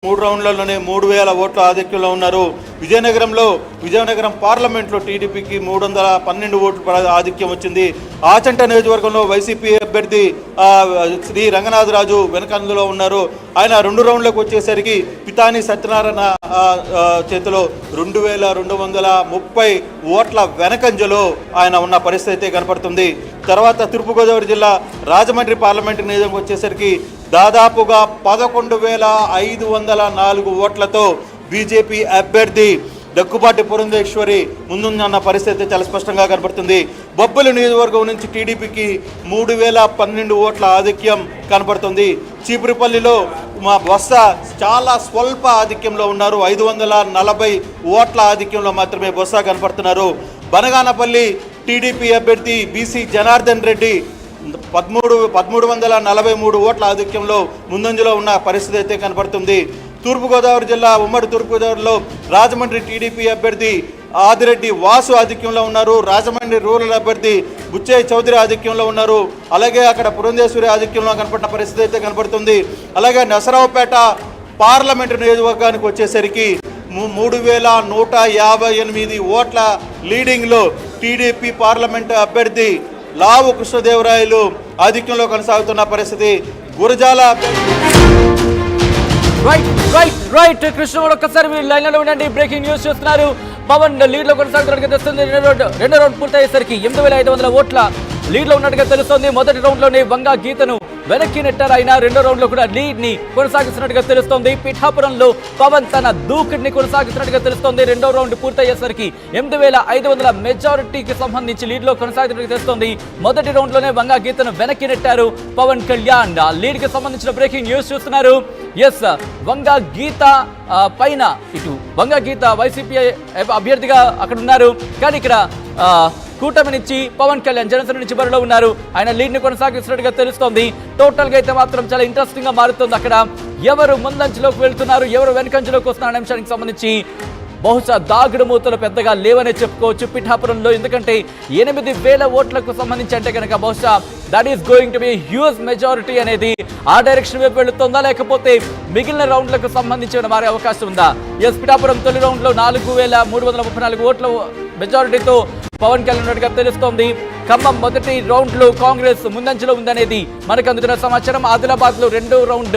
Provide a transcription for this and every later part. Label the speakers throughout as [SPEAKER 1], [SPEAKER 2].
[SPEAKER 1] మూడు రౌండ్లలోనే 3000 ఓట్ల ఆధిక్యంలో ఉన్నారు. విజయనగరం పార్లమెంట్లో టీడీపీకి 312 ఓట్ల ఆధిక్యం వచ్చింది. ఆచంట నియోజకవర్గంలో వైసీపీ అభ్యర్థి శ్రీ రంగనాథరాజు వెనకందులో ఉన్నారు. ఆయన 2 రౌండ్లకు వచ్చేసరికి పితాని సత్యనారాయణ చేతిలో 2230 ఓట్ల వెనకంజలో ఆయన ఉన్న పరిస్థితి కనపడుతుంది. తర్వాత తూర్పుగోదావరి జిల్లా రాజమండ్రి పార్లమెంటు నియోజకవర్గం వచ్చేసరికి దాదాపుగా 11,504 ఓట్లతో బీజేపీ అభ్యర్థి దగ్గుబాటి పురంధేశ్వరి ముందున్న పరిస్థితి చాలా స్పష్టంగా కనబడుతుంది. బొబ్బిలి నియోజకవర్గం నుంచి టీడీపీకి 3012 ఓట్ల ఆధిక్యం కనబడుతుంది. చీపురుపల్లిలో మా బొత్స చాలా స్వల్ప ఆధిక్యంలో ఉన్నారు. 540 ఓట్ల ఆధిక్యంలో మాత్రమే బొత్స కనపడుతున్నారు. బనగానపల్లి టీడీపీ అభ్యర్థి బీసీ జనార్దన్ రెడ్డి 1343 ఓట్ల ఆధిక్యంలో ముందంజలో ఉన్న పరిస్థితి అయితే కనపడుతుంది. తూర్పుగోదావరి జిల్లా ఉమ్మడి తూర్పుగోదావరిలో రాజమండ్రి టీడీపీ అభ్యర్థి ఆదిరెడ్డి వాసు ఆధిక్యంలో ఉన్నారు. రాజమండ్రి రూరల్ అభ్యర్థి బుచ్చయ్య చౌదరి ఆధిక్యంలో ఉన్నారు. అలాగే అక్కడ పురంధేశ్వరి ఆధిక్యంలో కనపడిన పరిస్థితి అయితే కనపడుతుంది. అలాగే నసరావుపేట పార్లమెంటు నియోజకవర్గానికి వచ్చేసరికి 3158 ఓట్ల లీడింగ్లో టీడీపీ పార్లమెంటు అభ్యర్థి లావు కృష్ణదేవరాయలు ఆధిక్యంలో కొనసాగుతున్న పరిస్థితి. గురజాల
[SPEAKER 2] రైట్ కృష్ణ ఒక్కసారి మీరు లైన్లో ఉండండి. బ్రేకింగ్ న్యూస్ చూస్తున్నారు. పవన్ లీడ్లో కొనసాగుతున్నట్టుగా తెలుస్తుంది. రెండో రౌండ్ పూర్తయ్యేసరికి 8500 ఓట్ల లీడ్లో ఉన్నట్టుగా తెలుస్తోంది. మొదటి రౌండ్లోనే వంగా గీతను వెనక్కి నెట్టారు. అయినా రెండో రౌండ్లో కూడా లీడ్ని కొనసాగిస్తున్నట్టుగా తెలుస్తోంది. పిఠాపురంలో పవన్ తన దూకుడిని కొనసాగుతున్నట్టుగా తెలుస్తోంది. రెండో రౌండ్ పూర్తయ్యేసరికి 8500 మెజారిటీకి సంబంధించి లీడ్లో కొనసాగుతున్నట్టుగా తెలుస్తోంది. మొదటి రౌండ్లోనే వంగా గీతను వెనక్కి నెట్టారు పవన్ కళ్యాణ్. లీడ్కి సంబంధించిన బ్రేకింగ్ న్యూస్ చూస్తున్నారు. ఎస్, వంగా గీత పైన ఇటు వంగా గీత వైసీపీ అభ్యర్థిగా అక్కడ ఉన్నారు. కానీ ఇక్కడ కూటమి నుంచి పవన్ కళ్యాణ్ జనసేన నుంచి బరిలో ఉన్నారు. ఆయన లీడ్ ని కొనసాగిస్తున్నట్టుగా తెలుస్తోంది. టోటల్ గా అయితే మాత్రం చాలా ఇంట్రెస్టింగ్ గా మారుతుంది. అక్కడ ఎవరు ముందంజలోకి వెళ్తున్నారు, ఎవరు వెనకంజలోకి వస్తున్నారు అనే అంశానికి సంబంధించి బహుశా దాగుడు మూతలు పెద్దగా లేవనే చెప్పుకోవచ్చు పిఠాపురంలో. ఎందుకంటే 8000 ఓట్లకు సంబంధించి అంటే కనుక బహుశా that is going to be huge majority అనేది ఆ డైరెక్షన్ వైపు వెళుతుందా, లేకపోతే మిగిలిన రౌండ్లకు సంబంధించి మారే అవకాశం ఉందా? ఎస్, పిఠాపురం తొలి రౌండ్ లో 4334 ఓట్ల మెజారిటీతో పవన్ కళ్యాణ్ ఉన్నట్టుగా తెలుస్తోంది. ఖమ్మం మొదటి రౌండ్ లో కాంగ్రెస్ ముందంజలో ఉందనేది మనకు అందుతున్న సమాచారం. ఆదిలాబాద్ లో రెండో రౌండ్ల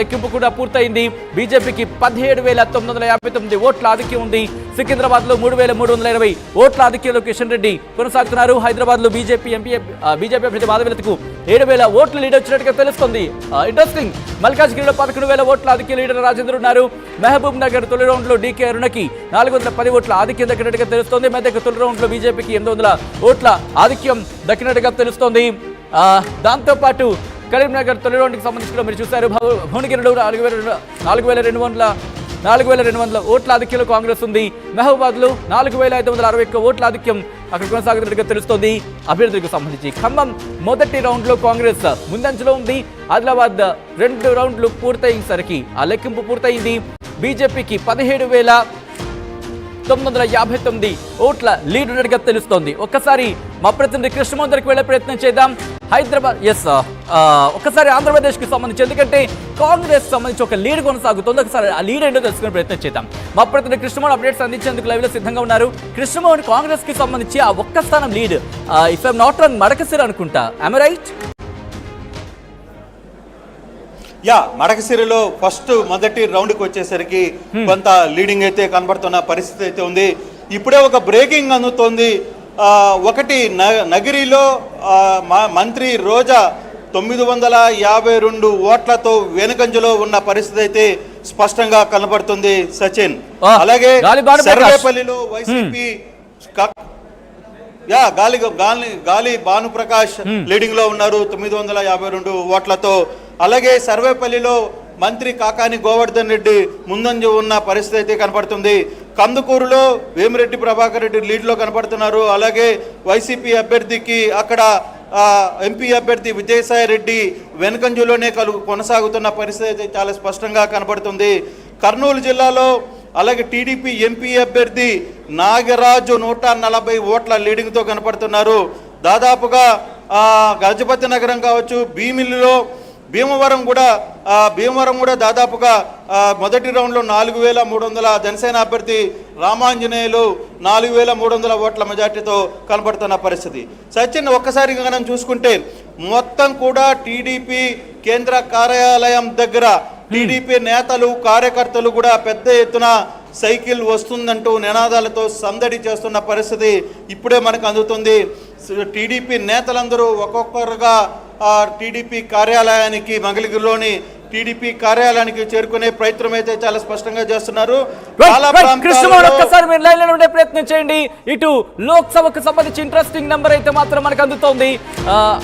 [SPEAKER 2] లెక్కింపు కూడా పూర్తయింది. బీజేపీకి 17,959 ఓట్ల ఆధిక్యం ఉంది. సికింద్రాబాద్ లో 3,320 ఓట్ల ఆధిక్యంలో కిషన్ రెడ్డి కొనసాగుతున్నారు. హైదరాబాద్ లో బీజేపీ అభ్యర్థి మాధవలతకు 7,000 ఓట్ల లీడ్ వచ్చినట్టుగా తెలుస్తోంది. ఇంట్రెస్టింగ్. మల్కాజ్గిరిలో 11,000 ఓట్ల ఆధిక్య లీడర్ రాజేంద్ర ఉన్నారు. మహబూబ్ నగర్ తొలి రౌండ్ లో డీకే అరుణకి 410 ఓట్ల ఆధిక్యం దక్కినట్టుగా తెలుస్తోంది. మెదక్ తొలి రౌండ్ లో బీజేపీకి 800 ఓట్ల ఆధిక్యం దక్కినట్టుగా తెలుస్తోంది. దాంతో పాటు కరీంనగర్ తొలి రౌండ్కి సంబంధించి మీరు చూశారు. భువనగిరిలో 4,200 ఓట్ల ఆధిక్యంలో కాంగ్రెస్ ఉంది. మహబూబాద్ లో 4,561 ఓట్ల ఆధిక్యం అక్కడ కొనసాగుతున్నట్టుగా తెలుస్తోంది అభ్యర్థులకు సంబంధించి. ఖమ్మం మొదటి రౌండ్ లో కాంగ్రెస్ ముందంజలో ఉంది. ఆదిలాబాద్ 2 రౌండ్లు పూర్తయ్యేసరికి ఆ లెక్కింపు పూర్తయింది. బీజేపీకి 17,959 ఓట్ల లీడ్ ఉన్నట్టుగా తెలుస్తోంది. ఒక్కసారి మా ప్రతినిధి కృష్ణమోహన్ దగ్గరికి వెళ్లే ప్రయత్నం చేద్దాం. హైదరాబాద్ ఒక్కసారి ఆంధ్రప్రదేశ్కి సంబంధించి, ఎందుకంటే కాంగ్రెస్ సంబంధించి ఒక లీడ్ కొనసాగుతుంది. ఒకసారి ఆ లీడ్ ఏంటో తెలుసుకునే ప్రయత్నం చేద్దాం. మా ప్రతినిధి కృష్ణమోహన్ అప్డేట్స్ అందించేందుకు లైవ్ లో సిద్ధంగా ఉన్నారు. కృష్ణమోహన్, కాంగ్రెస్ కి సంబంధించి ఆ ఒక్క స్థానం lead if I'm not wrong Madakasira అనుకుంటా, am I right?
[SPEAKER 1] మడకసిరిలో మొదటి రౌండ్కి వచ్చేసరికి కొంత లీడింగ్ అయితే కనబడుతున్న పరిస్థితి అయితే ఉంది. ఇప్పుడే ఒక బ్రేకింగ్ అందుతోంది. ఒకటి నగిరిలో మంత్రి రోజా 952 ఓట్లతో వెనుకంజలో ఉన్న పరిస్థితి అయితే స్పష్టంగా కనబడుతుంది సచిన్. అలాగే సర్వేపల్లిలో వైసీపీ గాలి భానుప్రకాష్ లీడింగ్ లో ఉన్నారు 952 ఓట్లతో. అలాగే సర్వేపల్లిలో మంత్రి కాకాని గోవర్ధన్ రెడ్డి ముందంజ ఉన్న పరిస్థితి అయితే కనపడుతుంది. కందుకూరులో వేమిరెడ్డి ప్రభాకర్ రెడ్డి లీడ్లో కనపడుతున్నారు. అలాగే వైసీపీ అభ్యర్థికి అక్కడ ఎంపీ అభ్యర్థి విజయసాయి రెడ్డి వెనుకంజలోనే కొనసాగుతున్న పరిస్థితి అయితే చాలా స్పష్టంగా కనపడుతుంది. కర్నూలు జిల్లాలో అలాగే టీడీపీ ఎంపీ అభ్యర్థి నాగరాజు 140 ఓట్ల లీడింగ్తో కనపడుతున్నారు. దాదాపుగా గజపతి నగరం కావచ్చు, భీమిలిలో భీమవరం కూడా దాదాపుగా మొదటి రౌండ్లో 4,300 జనసేన అభ్యర్థి రామాంజనేయులు 4,300 ఓట్ల మెజార్టీతో కనబడుతున్న పరిస్థితి. సచిన్, ఒక్కసారి మనం చూసుకుంటే మొత్తం కూడా టీడీపీ కేంద్ర కార్యాలయం దగ్గర టీడీపీ నేతలు కార్యకర్తలు కూడా పెద్ద ఎత్తున సైకిల్ వస్తుందంటూ నినాదాలతో సందడి చేస్తున్న పరిస్థితి ఇప్పుడే మనకు అందుతుంది. టీడీపీ నేతలందరూ ఒక్కొక్కరుగా టీడీపీ కార్యాలయానికి, మంగళగిరిలోని టీడీపీ కార్యాలయానికి చేరుకునే ప్రయత్నం అయితే చాలా స్పష్టంగా చేస్తున్నారు.
[SPEAKER 2] ఒక్కసారి మీరు లైన్ లో ఉండే ప్రయత్నం చేయండి. ఇటు లోక్సభకు సంబంధించి ఇంట్రెస్టింగ్ నెంబర్ అయితే మాత్రం మనకు అందుతోంది.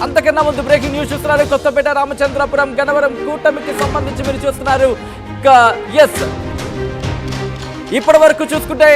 [SPEAKER 2] అంతకన్నా ముందు బ్రేకింగ్ న్యూస్ చూస్తున్నారు. కొత్తపేట, రామచంద్రపురం, గన్నవరం కూటమికి సంబంధించి మీరు చూస్తున్నారు. ఇప్పటి వరకు చూసుకుంటే